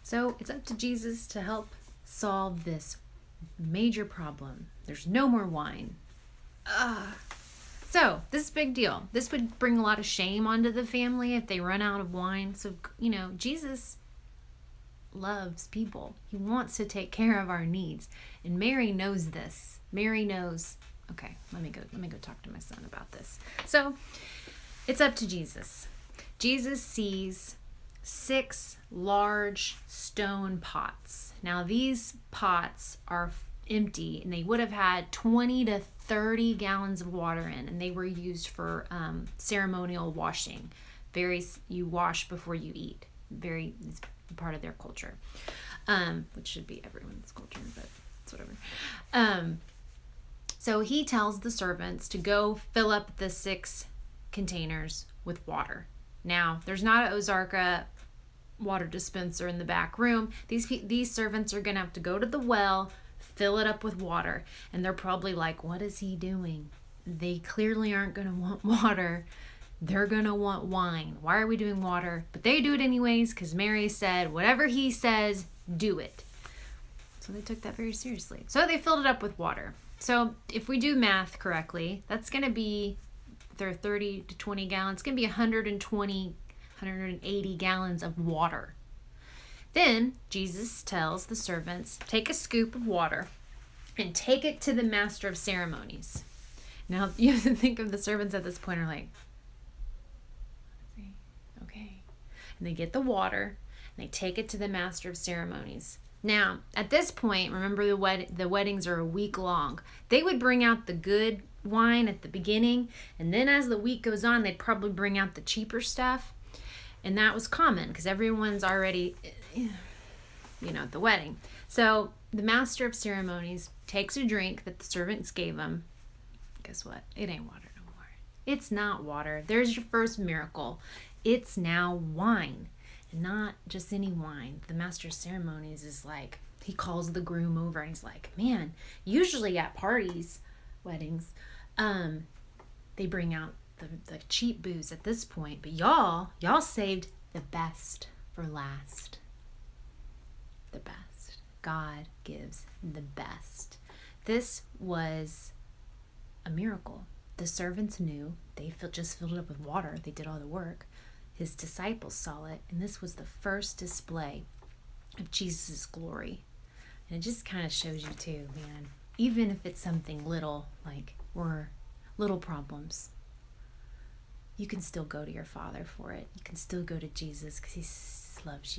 So it's up to Jesus to help solve this major problem. There's no more wine. So this is a big deal. This would bring a lot of shame onto the family if they run out of wine. So, Jesus loves people. He wants to take care of our needs. And Mary knows this. Mary knows, okay, let me go talk to my son about this. So it's up to Jesus. Jesus sees 6 large stone pots. Now these pots are empty, and they would have had 20 to 30 gallons of water in, and they were used for ceremonial washing. You wash before you eat. It's part of their culture, which should be everyone's culture, but it's whatever. So he tells the servants to go fill up the 6 containers with water. Now, there's not an Ozarka water dispenser in the back room. These servants are going to have to go to the well, fill it up with water. And they're probably like, what is he doing? They clearly aren't going to want water. They're going to want wine. Why are we doing water? But they do it anyways because Mary said, whatever he says, do it. So they took that very seriously. So they filled it up with water. So if we do math correctly, that's going to be, they're 30 to 20 gallons. It's going to be 180 gallons of water. Then Jesus tells the servants, take a scoop of water and take it to the master of ceremonies. Now, you have to think of the servants at this point are like, okay. And they get the water and they take it to the master of ceremonies. Now, at this point, remember the weddings are a week long. They would bring out the good wine at the beginning, and then as the week goes on, they'd probably bring out the cheaper stuff. And that was common because everyone's already, at the wedding. So the master of ceremonies takes a drink that the servants gave him. Guess what? It ain't water no more. It's not water. There's your first miracle. It's now wine. And not just any wine. The master of ceremonies is like, he calls the groom over and he's like, man, usually at parties, weddings, they bring out the cheap booze at this point, but y'all saved the best for last. The best. God gives the best. This was a miracle. The servants knew. They just filled it up with water. They did all the work. His disciples saw it, and this was the first display of Jesus' glory. And it just kind of shows you too, man, even if it's something little, like we're little problems, you can still go to your Father for it. You can still go to Jesus because he loves you.